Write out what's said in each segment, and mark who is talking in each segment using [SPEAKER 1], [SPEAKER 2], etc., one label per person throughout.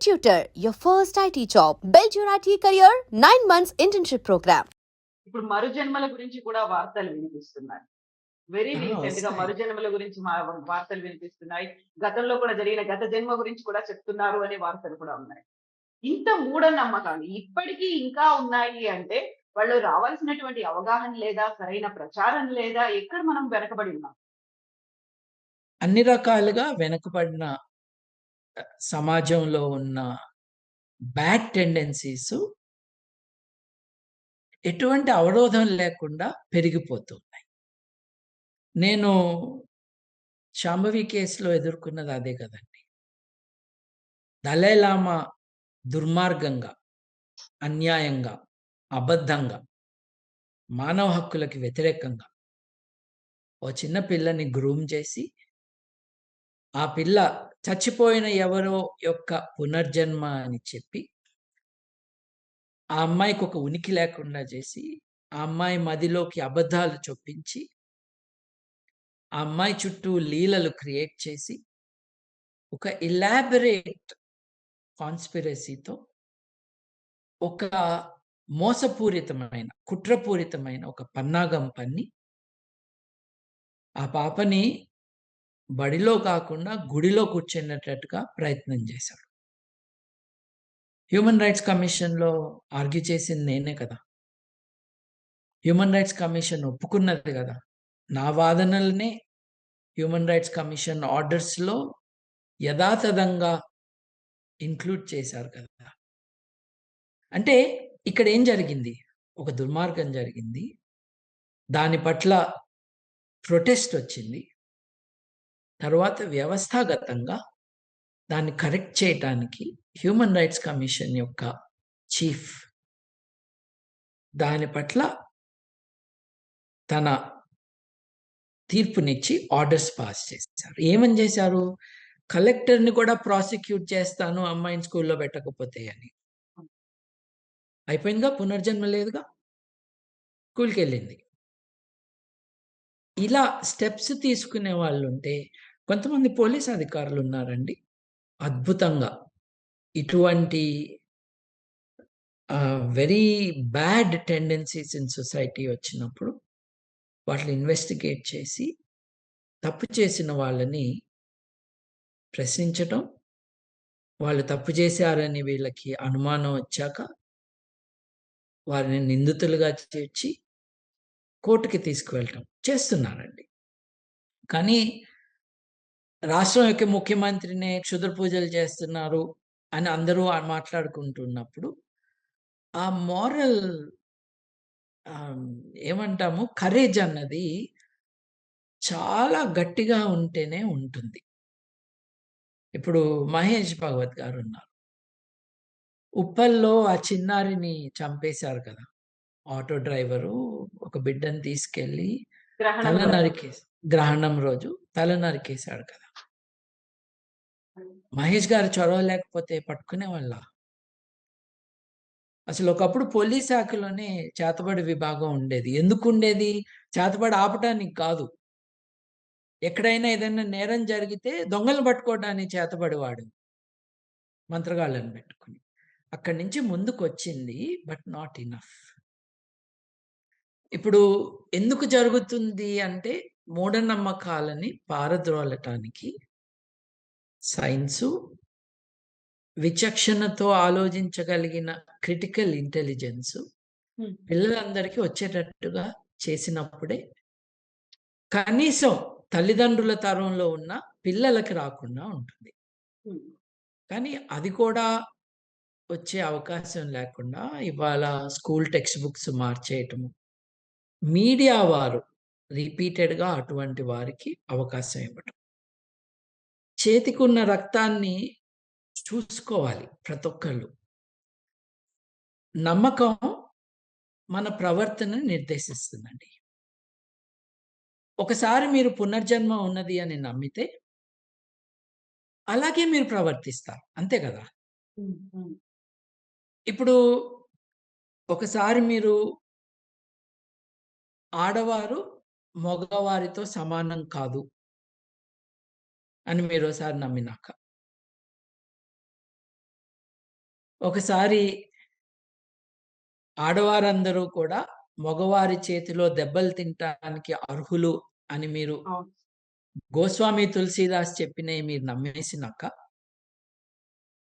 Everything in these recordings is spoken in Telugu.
[SPEAKER 1] Tutor, your first IT job. Build your IT career, 9 months internship program.
[SPEAKER 2] ఇప్పుడు మరుజన్మల గురించి కూడా వార్తలు వినిపిస్తున్నాయి. వెరీ రీసెంట్ గా
[SPEAKER 3] వస్తాయి.
[SPEAKER 2] మరుజన్మల గురించి వార్తలు వినిపిస్తున్నాయి. గతంలో కూడా జరిగిన గత జన్మ గురించి కూడా చెప్తున్నారు అనే వార్తలు కూడా ఉన్నాయి. ఇంత మూఢనమ్మకాలు ఇప్పటికీ ఇంకా ఉన్నాయి అంటే వాళ్ళు రావాల్సినటువంటి అవగాహన లేదా, సరైన ప్రచారం లేదా, ఎక్కడ మనం వెనకబడి ఉన్నాం?
[SPEAKER 3] అన్ని రకాలుగా వెనుకబడిన సమాజంలో ఉన్న బ్యాడ్ టెండెన్సీస్ ఎటువంటి అవరోధం లేకుండా పెరిగిపోతున్నాయి. నేను శాంభవి కేసులో ఎదుర్కొన్నది అదే కదండి. దలైలామా దుర్మార్గంగా, అన్యాయంగా, అబద్ధంగా, మానవ హక్కులకి వ్యతిరేకంగా ఓ చిన్న పిల్లని గ్రూమ్ చేసి, ఆ పిల్ల చచ్చిపోయిన ఎవరో యొక్క పునర్జన్మ అని చెప్పి, ఆ అమ్మాయికి ఒక ఉనికి లేకుండా చేసి, ఆ అమ్మాయి మదిలోకి అబద్ధాలు చొప్పించి, ఆ అమ్మాయి చుట్టూ లీలలు క్రియేట్ చేసి, ఒక ఎలాబరేట్ కాన్స్పిరసీతో ఒక మోసపూరితమైన, కుట్రపూరితమైన ఒక పన్నాగం పన్ని, ఆ పాపని బడిలో కాకుండా గుడిలో కూర్చునేటట్టుగా ప్రయత్నం చేశాడు. హ్యూమన్ రైట్స్ కమిషన్‌లో ఆర్గ్యూ చేసింది నేనే కదా! హ్యూమన్ రైట్స్ కమిషన్ ఒప్పుకున్నది కదా! నా వాదనలనే హ్యూమన్ రైట్స్ కమిషన్ ఆర్డర్స్‌లో యథాతథంగా ఇంక్లూడ్ చేశారు కదా! అంటే ఇక్కడ ఏం జరిగింది? ఒక దుర్మార్గం జరిగింది. దాని పట్ల ప్రొటెస్ట్ వచ్చింది. తర్వాత వ్యవస్థాగతంగా దాన్ని కరెక్ట్ చేయటానికి హ్యూమన్ రైట్స్ కమిషన్ యొక్క చీఫ్ దాని పట్ల తన తీర్పునిచ్చి ఆర్డర్స్ పాస్ చేశారు. ఏమని చేశారు? కలెక్టర్‌ని కూడా ప్రాసిక్యూట్ చేస్తాను అమ్మాయిని స్కూల్‌లో పెట్టకపోతే అని. అయిపోయిందిగా, పునర్జన్మ లేదుగా, స్కూల్‌కెళ్ళింది. ఇలా స్టెప్స్ తీసుకునే వాళ్ళుంటే, కొంతమంది పోలీస్ అధికారులు ఉన్నారండి. అద్భుతంగా ఇటువంటి very bad tendencies in society వచ్చినప్పుడు వాటిని ఇన్వెస్టిగేట్ చేసి, తప్పు చేసిన వాళ్ళని ప్రశ్నించటం, వాళ్ళు తప్పు చేశారని వీళ్ళకి అనుమానం వచ్చాక వారిని నిందితులుగా చేర్చి కోర్టుకి తీసుకువెళ్ళటం చేస్తున్నారండి. కానీ రాష్ట్రం యొక్క ముఖ్యమంత్రినే క్షుద్ర పూజలు చేస్తున్నారు అని అందరూ మాట్లాడుకుంటున్నప్పుడు, ఆ మోరల్ ఏమంటాము, కరేజ్ అన్నది చాలా గట్టిగా ఉంటేనే ఉంటుంది. ఇప్పుడు మహేష్ భగవత్ గారున్నారు. ఉప్పల్లో ఆ చిన్నారిని చంపేశారు కదా! ఆటో డ్రైవరు ఒక బిడ్డని తీసుకెళ్ళి గ్రహణం రోజు తల నరికేశాడు కదా! మహేష్ గారు చొరవ లేకపోతే పట్టుకునేవాళ్ళా? అసలు ఒకప్పుడు పోలీస్ శాఖలోనే చేతబడి విభాగం ఉండేది. ఎందుకుండేది? చేతబడి ఆపటానికి కాదు. ఎక్కడైనా ఏదైనా నేరం జరిగితే దొంగలను పట్టుకోవడానికి చేతబడివాడు. మంత్రగాళ్ళని పెట్టుకొని. అక్కడి నుంచి ముందుకొచ్చింది. But not enough. ఇప్పుడు ఎందుకు జరుగుతుంది అంటే, మూఢనమ్మకాలని పారద్రోలటానికి సైన్సు, విచక్షణతో ఆలోచించగలిగిన క్రిటికల్ ఇంటెలిజెన్స్ పిల్లలందరికీ వచ్చేటట్టుగా చేసినప్పుడే, కనీసం తల్లిదండ్రుల తరంలో ఉన్న పిల్లలకి రాకుండా ఉంటుంది. కానీ అది కూడా వచ్చే అవకాశం లేకుండా ఇవాళ స్కూల్ టెక్స్ట్ బుక్స్ మార్చేయటము, మీడియా వారు రిపీటెడ్‌గా అటువంటి వారికి అవకాశం ఇవ్వటం. చేతికున్న రక్తాన్ని చూసుకోవాలి ప్రతొక్కళ్ళు. నమ్మకం మన ప్రవర్తనని నిర్దేశిస్తుందండి. ఒకసారి మీరు పునర్జన్మ ఉన్నది అని నమ్మితే, అలాగే మీరు ప్రవర్తిస్తారు. అంతే కదా! ఇప్పుడు ఒకసారి మీరు ఆడవారు మగవారితో సమానం కాదు అని మీరోసారి నమ్మినాక, ఒకసారి ఆడవారందరూ కూడా మగవారి చేతిలో దెబ్బలు తినటానికి అర్హులు అని మీరు
[SPEAKER 2] అవును.
[SPEAKER 3] గోస్వామి తులసీదాస్ చెప్పినయి మీరు నమ్మేసినాక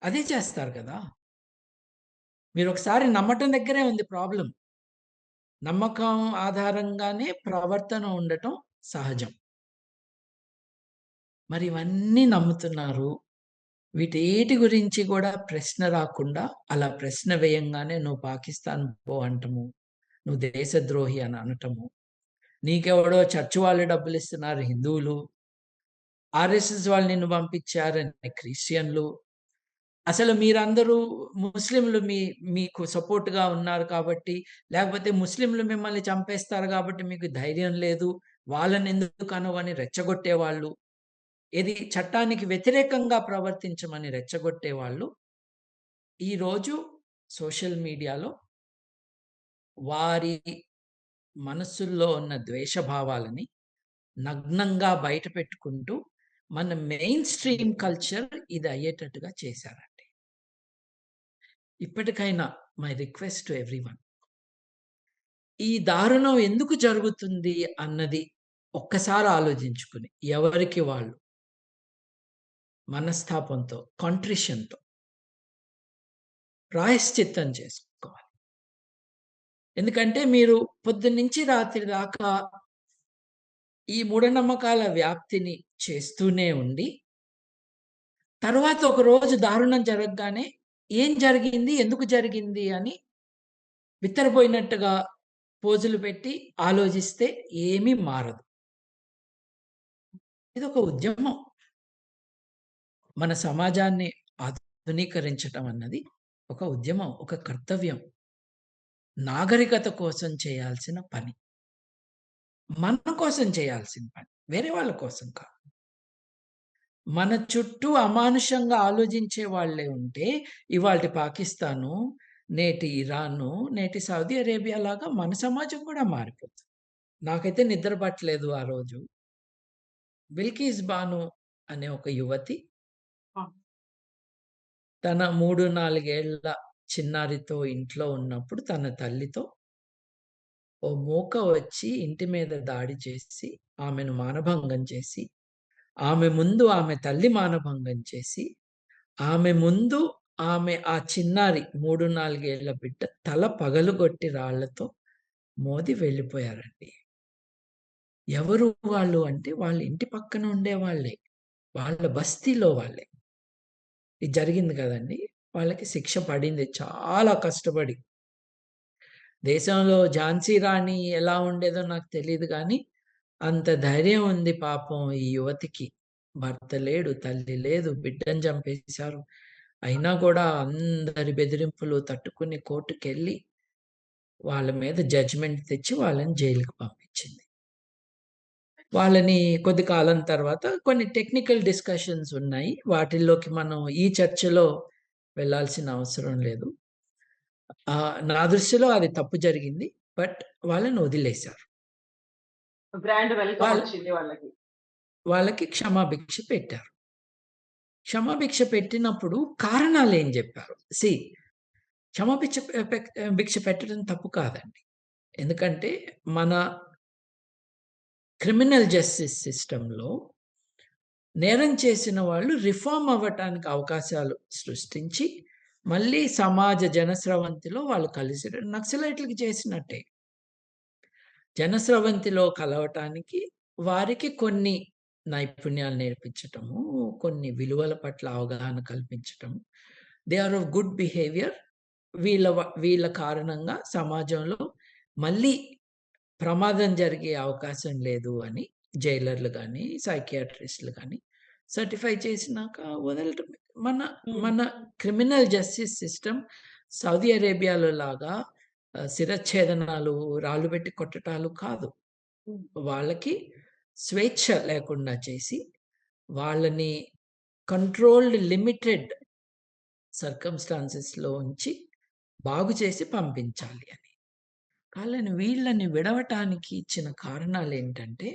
[SPEAKER 3] అదే చేస్తారు కదా! మీరొకసారి నమ్మటం దగ్గరే ఉంది ప్రాబ్లమ్. నమ్మకం ఆధారంగానే ప్రవర్తన ఉండటం సహజం. మరి ఇవన్నీ నమ్ముతున్నారు. వీటేటి గురించి గూడా ప్రశ్న రాకుండా, అలా ప్రశ్న వేయంగానే నువ్వు పాకిస్తాన్ పో అంటము. నువ్వు దేశద్రోహి అని అనటము. నీకెవడో చర్చ్ వాళ్ళు డబ్బులిస్తున్నారు హిందువులు. ఆర్ఎస్ఎస్ వాళ్ళు నిన్ను పంపించారని క్రిస్టియన్లు. అసలు మీరందరూ ముస్లింలు మీకు సపోర్ట్‌గా ఉన్నారు కాబట్టి, లేకపోతే ముస్లింలు మిమ్మల్ని చంపేస్తారు గాబట్టి మీకు ధైర్యం లేదు. వాళ్ళనెందుకనవు అని రెచ్చగొట్టేవాళ్ళు. ఏది చట్టానికి వ్యతిరేకంగా ప్రవర్తించమని రెచ్చగొట్టేవాళ్ళు, ఈరోజు సోషల్ మీడియాలో వారి మనస్సుల్లో ఉన్న ద్వేష భావాలని నగ్నంగా బయట పెట్టుకుంటూ, మన మెయిన్ స్ట్రీమ్ కల్చర్ ఇది అయ్యేటట్టుగా చేశారండి. ఇప్పటికైనా మై రిక్వెస్ట్ టు ఎవ్రీవన్. ఈ దారుణం ఎందుకు జరుగుతుంది అన్నది ఒక్కసారి ఆలోచించుకుని, ఎవరికి వాళ్ళు మనస్తాపంతో, కంట్రిషన్‌తో ప్రాయశ్చిత్తం చేసుకోవాలి. ఎందుకంటే మీరు పొద్దున్నుంచి రాత్రి దాకా ఈ మూఢనమ్మకాల వ్యాప్తిని చేస్తూనే ఉండి, తరువాత ఒక రోజు దారుణం జరగగానే ఏం జరిగింది? ఎందుకు జరిగింది? అని బిత్తరపోయినట్టుగా పోజులు పెట్టి ఆలోచిస్తే ఏమీ మారదు. ఇదొక ఉద్యమం. మన సమాజాన్ని ఆధునీకరించటం అన్నది ఒక ఉద్యమం, ఒక కర్తవ్యం. నాగరికత కోసం చేయాల్సిన పని. మన కోసం చేయాల్సిన పని. వేరే వాళ్ళ కోసం కాదు. మన చుట్టూ అమానుషంగా ఆలోచించే వాళ్ళే ఉంటే, ఇవాల్టి పాకిస్తాను, నేటి ఇరాను, నేటి సౌదీ అరేబియా లాగా మన సమాజం కూడా మారిపోతుంది. నాకైతే నిద్ర పట్టలేదు ఆ రోజు. బిల్కిస్ బాను అనే ఒక యువతి
[SPEAKER 2] ఆ!
[SPEAKER 3] తన 3, 4 ఏళ్ల చిన్నారితో ఇంట్లో ఉన్నప్పుడు తన తల్లితో ఓ మూక వచ్చి ఇంటి మీద దాడి చేసి, ఆమెను మానభంగం చేసి, ఆమె ముందు ఆమె తల్లి మానభంగం చేసి, ఆమె ముందు ఆ చిన్నారి 3, 4 ఏళ్ల బిడ్డ తల పగలుగొట్టి రాళ్ళతో మోది వెళ్ళిపోయారండి. ఎవరు వాళ్ళు అంటే వాళ్ళ ఇంటి పక్కన ఉండేవాళ్ళే. వాళ్ళ బస్తీలో వాళ్ళే. ఇది జరిగింది కదండీ! వాళ్ళకి శిక్ష పడింది చాలా కష్టపడి. దేశంలో ఝాన్సీ రాణి ఎలా ఉండేదో నాకు తెలీదు గానీ, అంత ధైర్యం ఉంది పాపం ఈ యువతికి. భర్త లేడు, తల్లి లేదు, బిడ్డని చంపేశారు. అయినా కూడా అందరి బెదిరింపులు తట్టుకుని కోర్టుకెళ్ళి, వాళ్ళ మీద జడ్జ్‌మెంట్ తెచ్చి వాళ్ళని జైలుకి పంపించింది. వాళ్ళని కొద్ది కాలం తర్వాత కొన్ని టెక్నికల్ డిస్కషన్స్ ఉన్నాయి. వాటిల్లోకి మనం ఈ చర్చలో వెళ్ళాల్సిన అవసరం లేదు. నా దృష్టిలో అది తప్పు జరిగింది. బట్ వాళ్ళని వదిలేశారు.
[SPEAKER 2] గ్రాండ్ వెల్కమ్
[SPEAKER 3] వాళ్ళ
[SPEAKER 2] వచ్చింది వాళ్ళకి.
[SPEAKER 3] వాళ్ళకి క్షమాభిక్ష పెట్టారు. క్షమాభిక్ష పెట్టినప్పుడు కారణాలేం జెప్పారు. క్షమాభిక్ష భిక్ష పెట్టడం తప్పు కాదండి. ఎందుకంటే మన క్రిమినల్ జస్టిస్ సిస్టమ్‌లో నేరం చేసిన వాళ్ళు రిఫార్మ్ అవ్వటానికి అవకాశాలు సృష్టించి, మళ్ళీ సమాజ జనస్రవంతిలో వాళ్ళు కలిసి నక్సలైట్‌లకి చేసినట్టే. జనస్రవంతిలో కలవటానికి వారికి కొన్ని నైపుణ్యాలు నేర్పించటము, కొన్ని విలువల పట్ల అవగాహన కల్పించటం. They are of good behaviour. వీళ్ళ కారణంగా సమాజంలో మళ్ళీ ప్రమాదం జరిగే అవకాశం లేదు అని జైలర్లు గాని, సైకియాట్రిస్ట్‌లు గాని సర్టిఫై చేసినాక వదలటమే. మన
[SPEAKER 2] హ్మ్.
[SPEAKER 3] మన క్రిమినల్ జస్టిస్ సిస్టమ్ సౌదీ అరేబియాలో లాగా శిరచ్ఛేదనాలు, రాళ్ళు పెట్టి కొట్టటాలు కాదు.
[SPEAKER 2] హ్మ్.
[SPEAKER 3] వాళ్ళకి స్వేచ్ఛ లేకుండా చేసి, వాళ్ళని కంట్రోల్డ్ లిమిటెడ్ సర్కమ్‌స్టాన్సెస్‌లో ఉంచి బాగు చేసి పంపించాలి అని. వీళ్ళని విడవటానికి ఇచ్చిన కారణాలేంటంటే,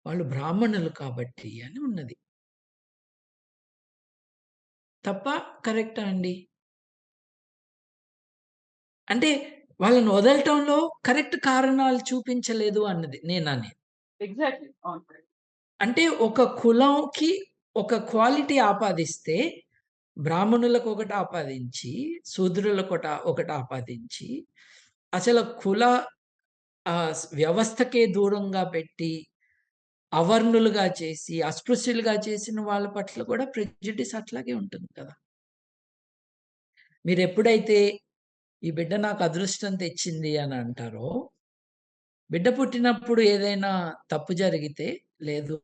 [SPEAKER 3] వాళ్ళు బ్రాహ్మణులు కాబట్టి అని ఉన్నది. తప్పా? కరెక్టా అండి? అంటే వాళ్ళని వదలటంలో కరెక్ట్ కారణాలు చూపించలేదు అన్నది నేననేది.
[SPEAKER 2] ఎగ్జాక్ట్‌లీ. అవును. కరెక్ట్.
[SPEAKER 3] అంటే ఒక కులంకి ఒక క్వాలిటీ ఆపాదిస్తే, బ్రాహ్మణులకొకటి ఆపాదించి, ఒకటి ఆపాదించి, అసలు కుల వ్యవస్థకే దూరంగా పెట్టి, అవర్ణులుగా చేసి, అస్పృశ్యులుగా చేసిన వాళ్ళ పట్ల కూడా ప్రెజుడిస్ అట్లాగే ఉంటుంది కదా! మీరెప్పుడైతే ఈ బిడ్డ నాకు అదృష్టం తెచ్చింది అని అంటారో, బిడ్డ పుట్టినప్పుడు ఏదైనా తప్పు జరిగితే, లేదు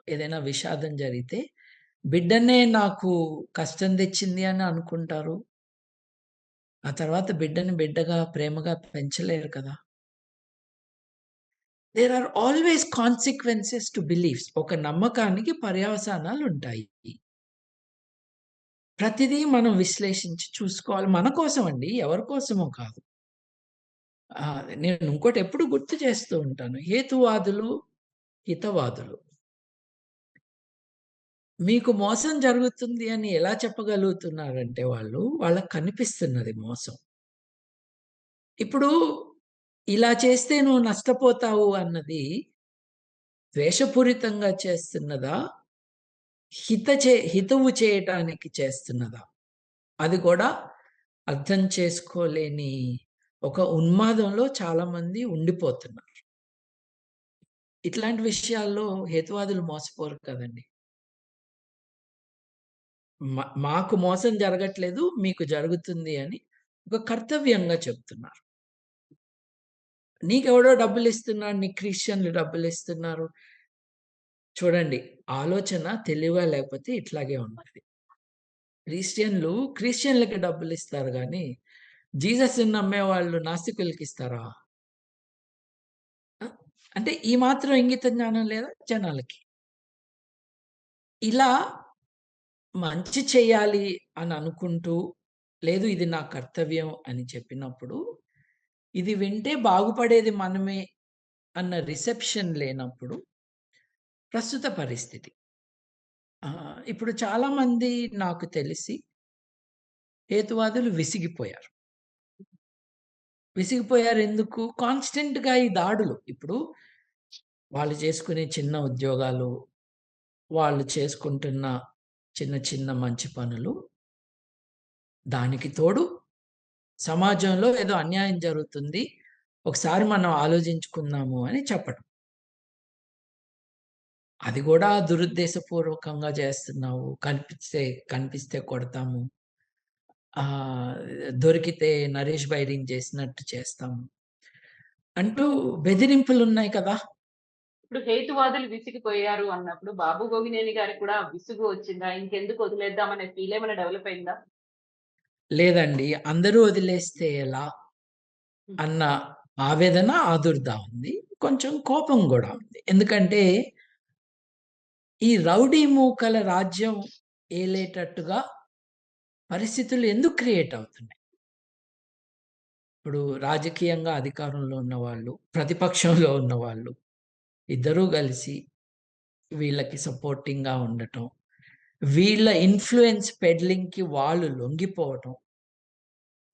[SPEAKER 3] ఏదైనా విషాదం జరిగితే, బిడ్డనే నాకు కష్టం తెచ్చింది అని అనుకుంటారు. ఆ తర్వాత బిడ్డని బిడ్డగా, ప్రేమగా పెంచలేరు కదా! There are always consequences to beliefs. ఒక నమ్మకానికి పర్యవసానాలుంటాయి. ప్రతిదీ మనం విశ్లేషించి చూసుకోవాలి. మన కోసం అండి. ఎవరి కోసమో కాదు. నేను ఇంకోటి ఎప్పుడు గుర్తు చేస్తూ ఉంటాను. హేతువాదులు, హితవాదులు. మీకు మోసం జరుగుతుంది అని ఎలా చెప్పగలుగుతున్నారంటే వాళ్ళు, వాళ్ళకి కనిపిస్తున్నది మోసం. ఇప్పుడు ఇలా చేస్తే నువ్వు నష్టపోతావు అన్నది ద్వేషపూరితంగా చేస్తున్నదా? హితవు చేయటానికి చేస్తున్నదా? అది కూడా అర్థం చేసుకోలేని ఒక ఉన్మాదంలో చాలామంది ఉండిపోతున్నారు. ఇట్లాంటి విషయాల్లో హేతువాదులు మోసపోరు కదండీ! మాకు మోసం జరగట్లేదు, మీకు జరుగుతుంది అని ఒక కర్తవ్యంగా చెప్తున్నారు. నీకెవడో డబ్బులిస్తున్నాడు, నీకు క్రిస్టియన్‌లు డబ్బులిస్తున్నారు. చూడండి, ఆలోచన తెలివిగా లేకపోతే ఇట్లాగే ఉంటది. క్రిస్టియన్‌లకి డబ్బులిస్తారు గానీ, జీసస్‌ని నమ్మేవాళ్ళు నాస్తికులకిస్తారా? ఆ! అంటే ఈ మాత్రం ఇంగిత జ్ఞానం లేదా జనాలకి? ఇలా మంచి చేయాలి అని అనుకుంటూ, లేదు ఇది నా కర్తవ్యం అని చెప్పినప్పుడు, ఇది వింటే బాగుపడేది మనమే అన్న రిసెప్షన్ లేనప్పుడు ప్రస్తుత పరిస్థితి. ఇప్పుడు చాలామంది నాకు తెలిసి హేతువాదులు విసిగిపోయారు. విసిగిపోయారెందుకు? కాన్స్టెంట్‌గా ఈ దాడులు. ఇప్పుడు వాళ్ళు చేసుకునే చిన్న ఉద్యోగాలు, వాళ్ళు చేసుకుంటున్న చిన్న చిన్న మంచి పనులు, దానికి తోడు సమాజంలో ఏదో అన్యాయం జరుగుతుంది. ఒకసారి మనం ఆలోచించుకుందాము అని చెప్పడం. అది గూడా దురుద్దేశపూర్వకంగా చేస్తున్నావు. కనిపిస్తే కొడతాము. ఆహ్, దొరికితే నరేష్ బైరింగ్ చేసినట్టు చేస్తాము. అంటూ బెదిరింపులున్నాయి కదా!
[SPEAKER 2] ఇప్పుడు హేతువాదులు విసిగిపోయారు అన్నప్పుడు 'బాబు గోగినేని' గారికి కూడా విసుగు వచ్చిందా? ఇంకెందుకు వదిలేద్దాం అనే ఫీల్ ఏమైనా డెవలప్ అయిందా?
[SPEAKER 3] లేదండి. అందరూ వదిలేస్తే ఎలా
[SPEAKER 2] హ్మ్.
[SPEAKER 3] అన్న ఆవేదన, ఆదుర్ద ఉంది. కొంచెం కోపం గూడా ఉంది. ఎందుకంటే ఈ రౌడీ మూకల రాజ్యం ఏలేటట్టుగా పరిస్థితులు ఎందుకు క్రియేట్ అవుతున్నాయి? ఇప్పుడు రాజకీయంగా అధికారంలో ఉన్నవాళ్ళు, ప్రతిపక్షంలో ఉన్నవాళ్ళు ఇద్దరూ కలిసి వీళ్ళకి సపోర్టింగ్‌గా ఉండటం. వీళ్ళ ఇన్‌ఫ్లూయెన్స్ పెడ్లింగ్‌కి వాళ్ళు లొంగిపోవటం.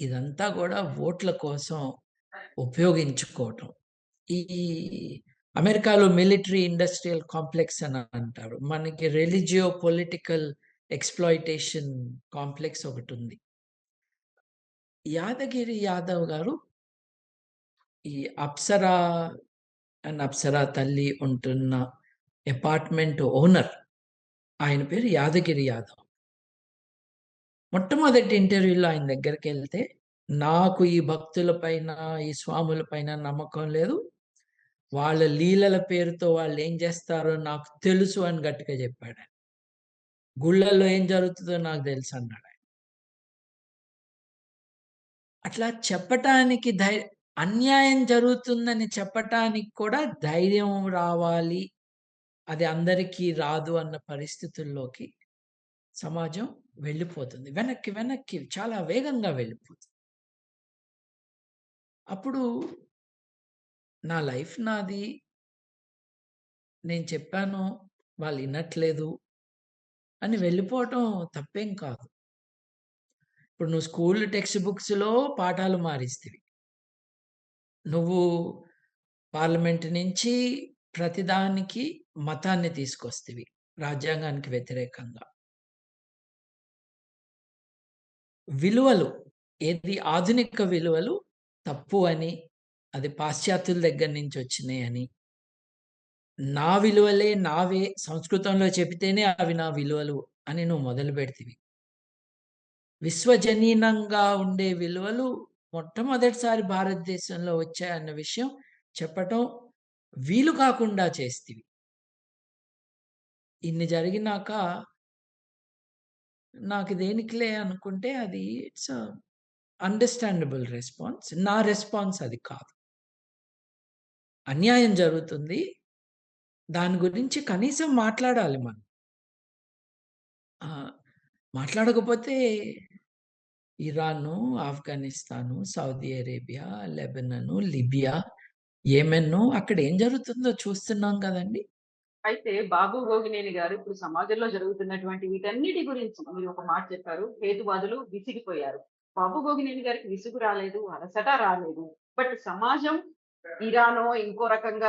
[SPEAKER 3] ఇదంతా గూడా ఓట్ల కోసం ఉపయోగించుకోవటం. ఈ అమెరికాలో మిలిటరీ ఇండస్ట్రియల్ కాంప్లెక్స్ అని అంటారు. మనకి రిలిజియో పొలిటికల్ ఎక్స్‌ప్లాయిటేషన్ కాంప్లెక్స్ ఒకటుంది. యాదగిరి యాదవ్ గారు ఈ అప్సరా అప్సరా తల్లి ఉంటున్న అపార్ట్‌మెంట్ ఓనర్. ఆయన పేరు యాదగిరి యాదవ్. మొట్టమొదటి ఇంటర్వ్యూలో ఆయన దగ్గరికెళ్తే, నాకు ఈ భక్తుల పైన, ఈ స్వాముల పైన నమ్మకం లేదు. వాళ్ళ లీలల పేరుతో వాళ్ళేం జేస్తారో నాకు తెలుసు అని గట్టిగా జెప్పాడాయన. గుళ్ళల్లో ఏం జరుగుతదో నాకు తెలుసన్నాడాయన. అట్లా చెప్పటానికి అన్యాయం జరుగుతుందని చెప్పటానికి కూడా ధైర్యం రావాలి. అది అందరికీ రాదు అన్న పరిస్థితుల్లోకి సమాజం వెళ్ళిపోతుంది. వెనక్కి, వెనక్కి చాలా వేగంగా వెళ్ళిపోతుంది. అప్పుడు నా లైఫ్ నాది. నేను చెప్పాను. వాళ్ళు ఇనట్లేదు అని వెళ్ళిపోవటం తప్పేం కాదు. ఇప్పుడు నువ్వు స్కూల్ టెక్స్ట్ బుక్స్‌లో పాఠాలు మారిస్తివి. నువ్వు పార్లమెంట్ నుంచి ప్రతిదానికి మతాన్ని తీసుకొస్తివి. రాజ్యాంగానికి వ్యతిరేకంగా. విలువలు ఏది ఆధునిక విలువలు తప్పు అని, అది పాశ్చాత్యుల దగ్గర నుంచి వచ్చినయని, నా విలువలే నావే సంస్కృతంలో చెబితేనే అవి నా విలువలు అని నువ్వు మొదలుపెడితివి. విశ్వజనీనంగా ఉండే విలువలు మొట్టమొదటిసారి భారతదేశంలో వచ్చాయన్న విషయం చెప్పటం వీలు కాకుండా చేస్తివి. ఇన్ని జరిగినాక నాకు దేనికిలే అనుకుంటే అది ఇట్స్ అండర్‌స్టాండబుల్ రెస్పాన్స్. నా రెస్పాన్స్ అది కాదు. అన్యాయం జరుగుతుంది. దాని గురించి కనీసం మాట్లాడాలి మనం. ఆహ్, మాట్లాడకపోతే Iran, Afghanistan, Saudi Arabia, Lebanon, Libya, Yemen అక్కడ ఏం జరుగుతుందో చూస్తున్నాం కదండీ!
[SPEAKER 2] అయితే బాబు గోగినేని గారు ఇప్పుడు సమాజంలో జరుగుతున్నటువంటి వీటన్నిటి గురించి మీరు ఒక మాట చెప్పారు. హేతువాదులు విసిగిపోయారు. బాబు గోగినేని గారికి విసుగు రాలేదు, అలసట రాలేదు. బట్ సమాజం ఇరానో ఇంకో రకంగా